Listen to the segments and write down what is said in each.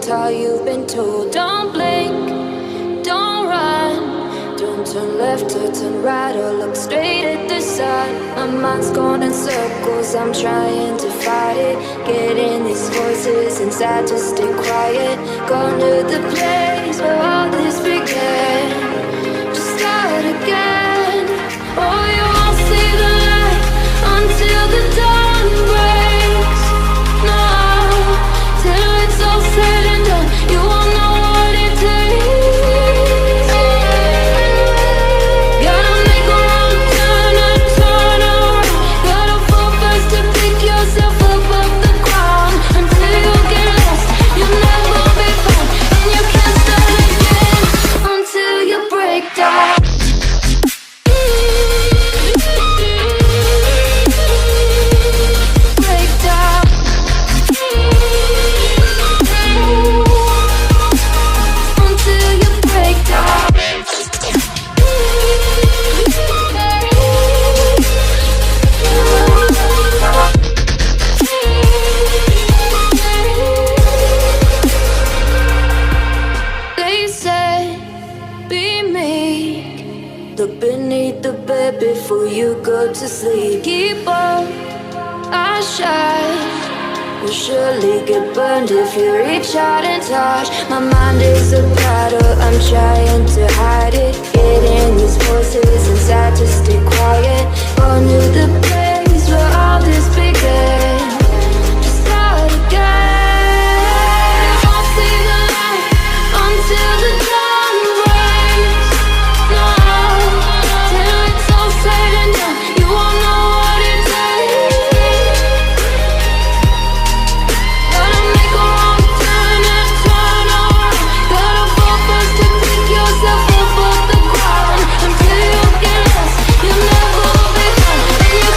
how you've been told. Don't blink, don't run, don't turn left or turn right or look straight at the sun. My mind's going in circles, I'm trying to fight it. Getting these voices inside to stay quiet. Gone to the place where all this began. Just start again. Oh, you won't see the light until the dawn breaks. No, till it's all said and done, you won't know what it takes. Gotta make a wrong turn and turn around. Gotta fall first to pick yourself up off the ground. Until you get lost, you'll never be found. And you can't start again until you break down. Look beneath the bed before you go to sleep. Keep on, I shine. You'll surely get burned if you reach out and touch. My mind is a battle, I'm trying to hide it. Getting these voices inside to stay quiet. Gone to the place where all this began. Just start again. You won't see the light until the dawn breaks. No, till it's all said and done, you won't know what it takes. Gotta make a wrong turn and turn around. Gotta fall first to pick yourself up off the ground. Until you get lost, you'll never be found. And you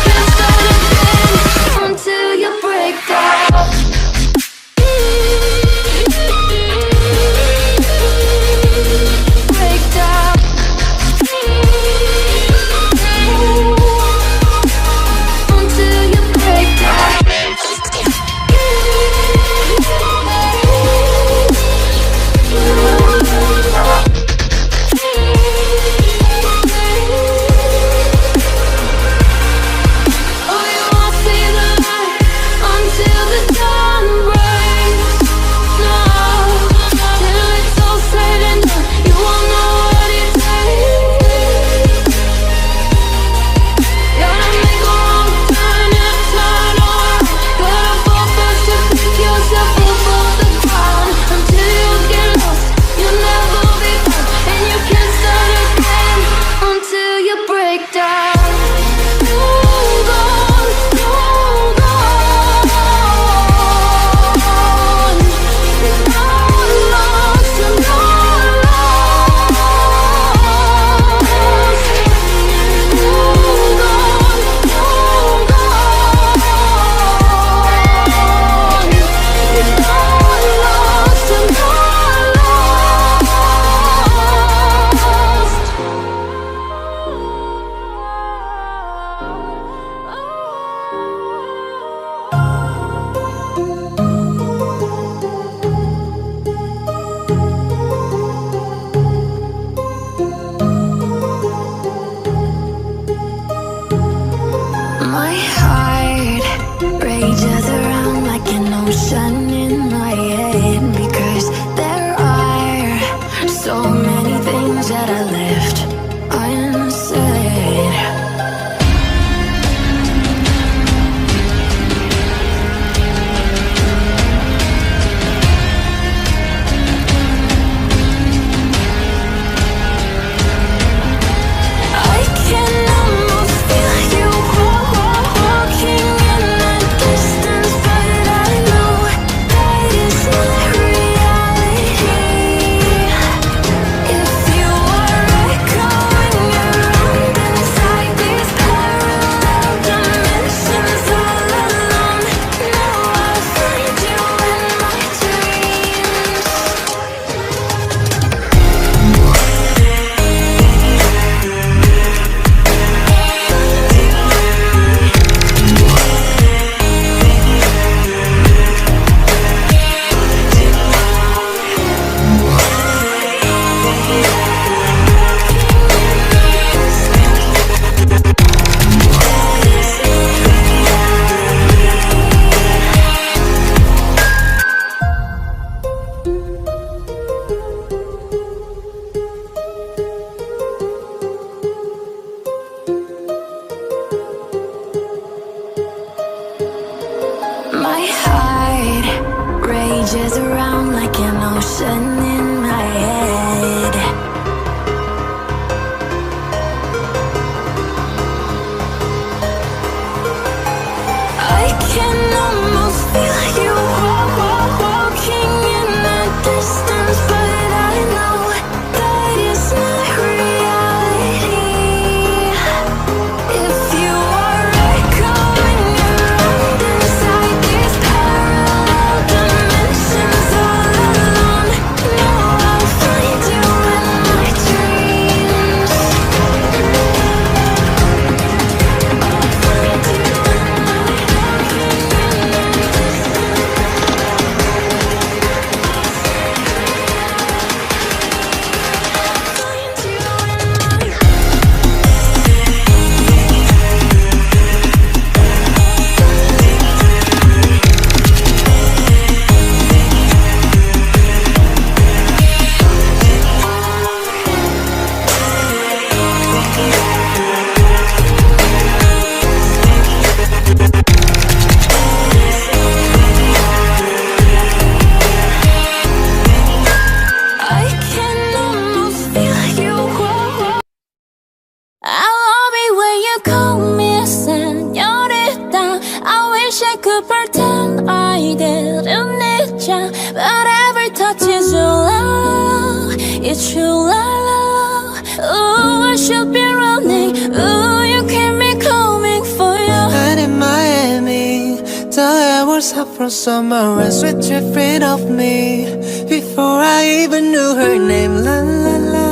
love, it's true love. Ooh, I should be running. Ooh, you keep me coming for you. And in Miami, the air was hot from summer and sweet dripping off me before I even knew her name. La la la,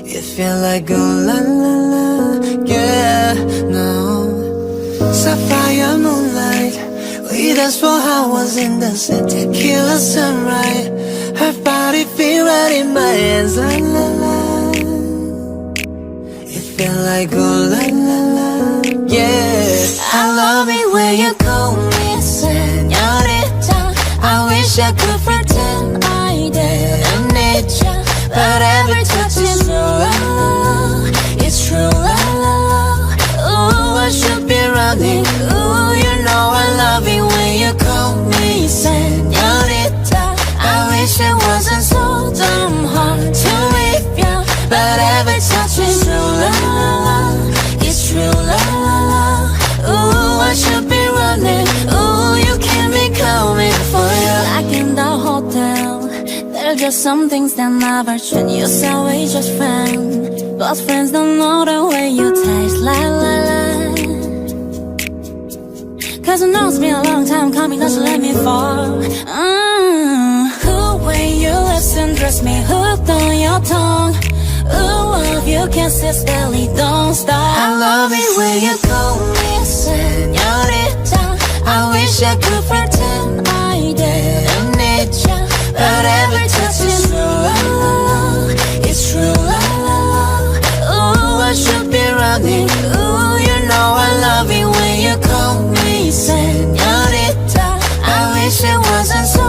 it felt like oh la la la, yeah, no. Sapphire moonlight, we danced for hours in the sun. Tequila sunrise, her body feel right in my hands. La la la, it felt like oh la la la, yeah. I love it when you call me señorita. I wish I could pretend I didn't need ya, but every touch is true love, it's true love. Ooh, I should be running. Ooh, you know I love it when you call me señorita. I wish it wasn't so damn hard to leave ya, but every touch is true love, it's true love. Ooh, I should be running. Ooh, you keep me coming for you. Like in the hotel, there's just some things that never change. You say we just friends, but friends don't know the way you taste. La la la. Cause I know it's been a long time coming, don't you let me fall. Ooh, when you listen, dress me hooked on your tongue. Ooh, love you kisses belly, don't stop. I love it when you call me señorita. I wish I could pretend I didn't need ya, but every touch is true love, it's true love. Ooh, I should be running. Ooh, you know I love it when you call me señorita. I wish it wasn't so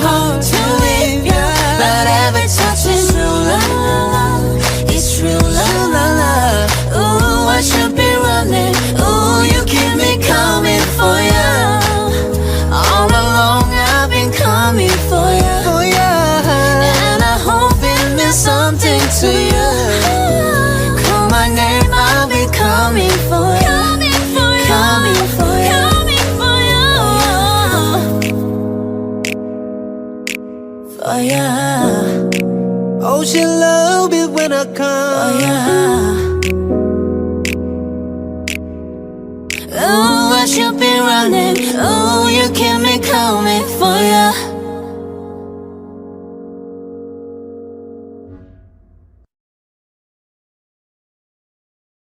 hard to leave ya, but every touch is true love, it's true love. Ooh, I should be running. Ooh, you keep me coming for ya. All along I've been coming for ya, Oh yeah, and I hope it means something to you. Call my name, I'll be coming for ya, coming for ya, coming for ya, coming for ya, for ya. oh she love it when I come. Oh yeah. Ooh, I should be running. Ooh, you keep me coming for ya.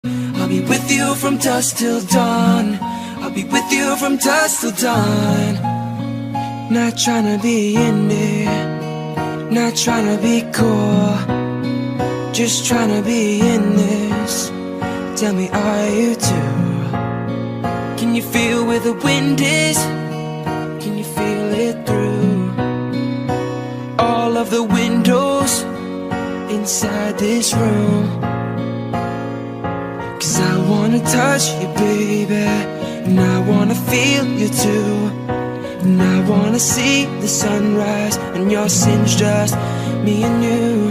I'll be with you from dusk till dawn. I'll be with you from dusk till dawn. Not tryna be in there, not tryna be cool, just tryna be in this. Tell me, are you too? Can you feel where the wind is? Can you feel it through all of the windows inside this room? Cause I wanna touch you, baby, and I wanna feel you too. And I wanna see the sunrise and your sins, just me and you.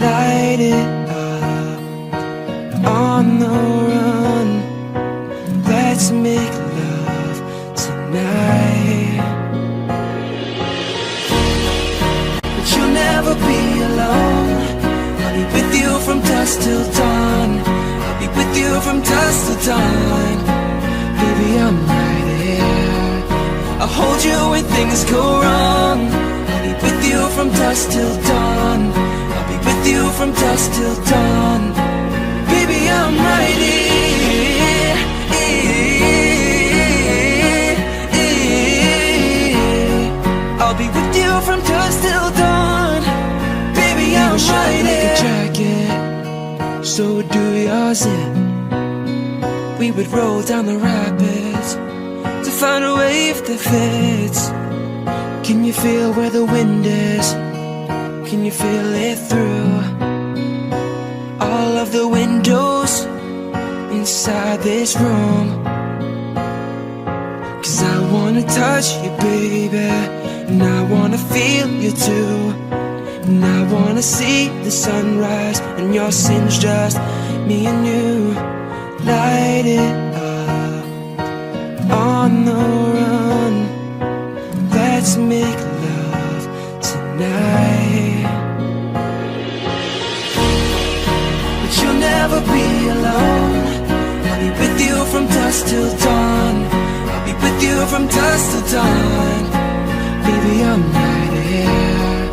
Light it up on the run. Let's make love tonight. But you'll never be alone. I'll be with you from dusk till dawn. I'll be with you from dusk till dawn. Baby, I'm right here. I'll hold you when things go wrong. I'll be with you from dusk till dawn. I'll be with you from dusk till dawn. Baby, I'm right here. I'll be with you from dusk till dawn. Baby, I'm right here. Like a jacket, so do yours in. We would roll down the rapids to find a wave that fits. Can you feel where the wind is? Can you feel it through all of the windows inside this room? Cause I wanna touch you, baby, and I wanna feel you too. And I wanna see the sunrise and your sins, just me and you. Light it up on the run. Let's make love night. But you'll never be alone. I'll be with you from dusk till dawn. I'll be with you from dusk till dawn. Baby, I'm right here.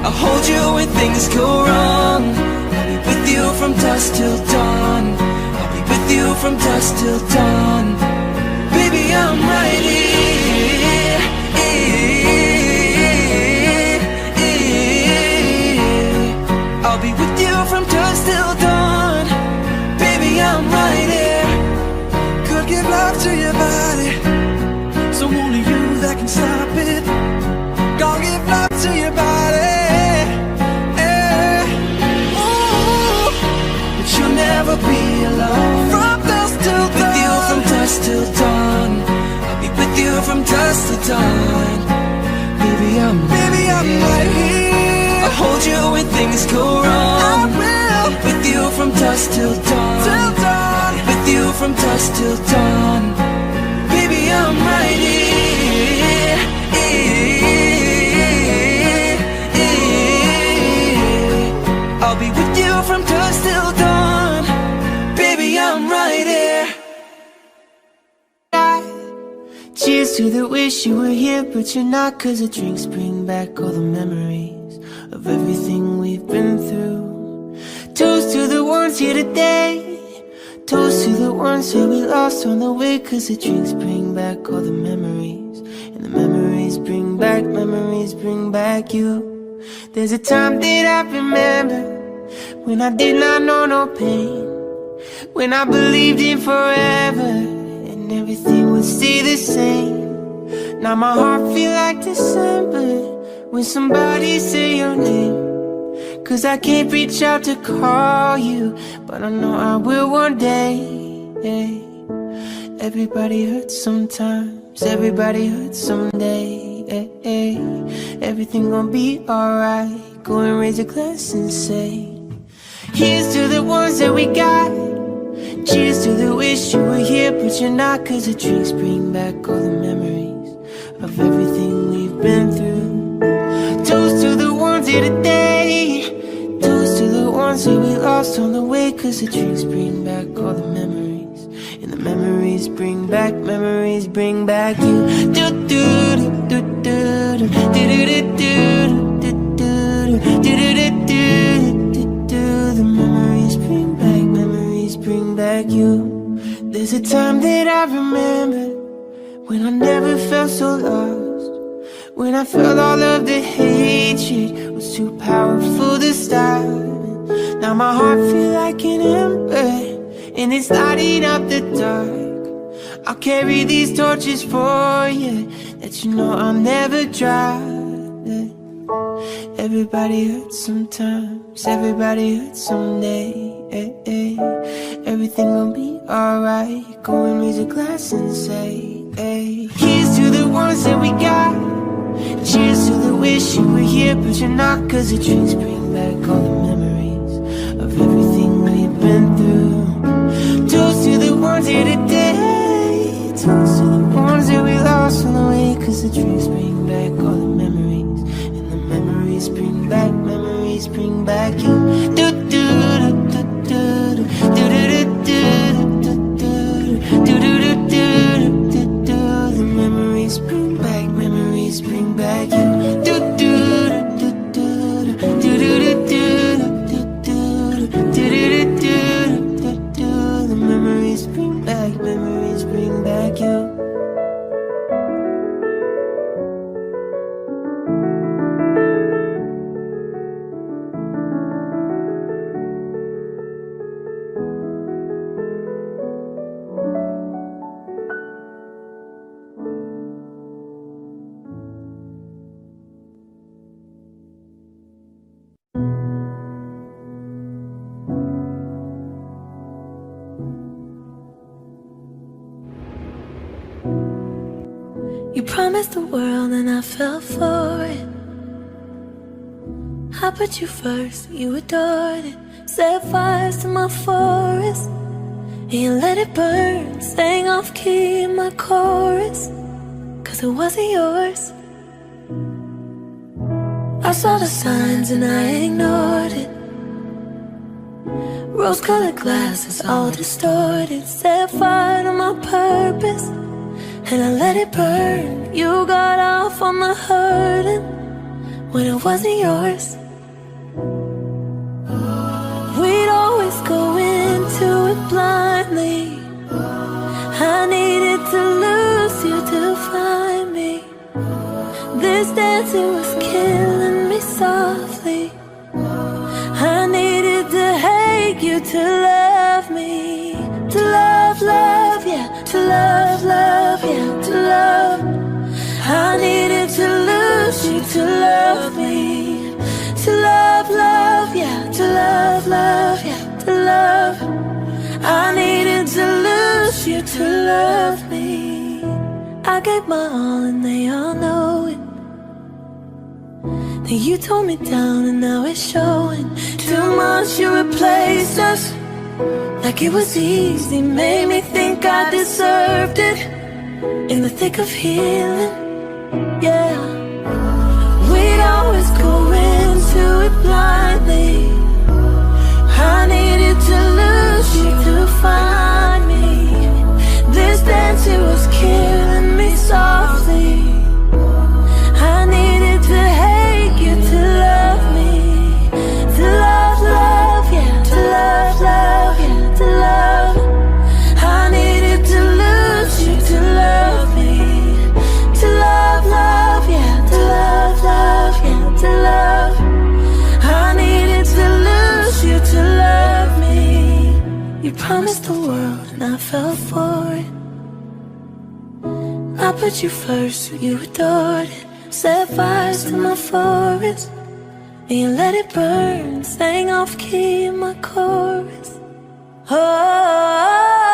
I'll hold you when things go wrong. I'll be with you from dusk till dawn. I'll be with you from dusk till dawn. Baby, I'm right here. I'll be with you from dusk till dawn. Baby, I'm right here. Could give love to your body, so only you that can stop it. Gonna give love to your body, yeah. Ooh. But you'll never be alone. From dusk till dawn. With you from dusk till dawn. I'll be with you from dusk till dawn. Baby, I'm right here. I'll hold you when things go wrong. I will. With you from dusk till dawn. Till dawn. With you from dusk till dawn. Baby, I'm right here. I'll be with you from dusk till dawn. Baby, I'm right here. Cheers to the wish you were here, but you're not, 'cause the drinks bring back all the memories of everything we've been through. Toast to the ones here today. Toast to the ones that we lost on the way, 'cause the drinks bring back all the memories. And the memories bring back you. There's a time that I remember, when I did not know no pain, when I believed in forever, and everything would stay the same. Now my heart feel like December, when somebody say your name. 'Cause I can't reach out to call you, but I know I will one day. Everybody hurts sometimes, everybody hurts someday. Everything gon' be alright. Go and raise a glass and say, here's to the ones that we got. Cheers to the wish you were here, but you're not, 'cause the drinks bring back all the memories of everything we've been through. Toast to the ones here today. Toast to the ones that we lost on the way, 'cause the drinks bring back all the memories. And the memories bring back you. Do do do do do do do do do do do do do. The memories bring back you. There's a time that I remember, when I never felt so lost, when I felt all of the hatred was too powerful to stop. Now my heart feel like an ember, and it's lighting up the dark. I'll carry these torches for you, that you know I'll never drop. Everybody hurts sometimes, everybody hurts someday. Everything gon' be alright. Go and raise a glass and say, here's to the ones that we got. Cheers to the wish you were here, but you're not, 'cause the drinks bring back all the memories of everything we've been through. Toast to the ones here today. Toast to the ones that we lost on the way, 'cause the drinks bring back all the memories. And the memories bring back you. Do do do do do do do do do do do do do. The memories bring back you. Do do do do do do do do do do do. The memories bring back you. You promised the world and I fell for it. I put you first, you adored it. Set fires to my forest, and you let it burn. Sang off key in my chorus, 'cause it wasn't yours. I saw the signs and I ignored it. Rose-colored glasses all distorted. Set fire to my purpose and I let it burn. You got off on the hurting when it wasn't yours. We'd always go into it blindly. I needed to lose you to find me. This dancing was killing me softly. I needed to hate you to love me. To love, love, yeah. To love, love, yeah. To love. I needed to lose you to love me. To love, love, yeah. To love, love, yeah. To love. I needed to lose you to love me. I gave my all and they all know it. Then you tore me down and now it's showing. Too much you replaced us, like it was easy. Made me think I deserved it. In the thick of healing, yeah. We'd always go into it blindly. I needed to lose you to find me. This dancing was killing me softly. I needed to hate you to love me. To love, love, yeah. To love, love, yeah. To love. I needed to lose you to love me. To love, love, yeah. To love, love, yeah. To love. I needed to lose you to love me. You promised the world and I fell for it. I put you first, you adored it. Set fires to my forest and you let it burn. Sang off key in my chorus. Oh,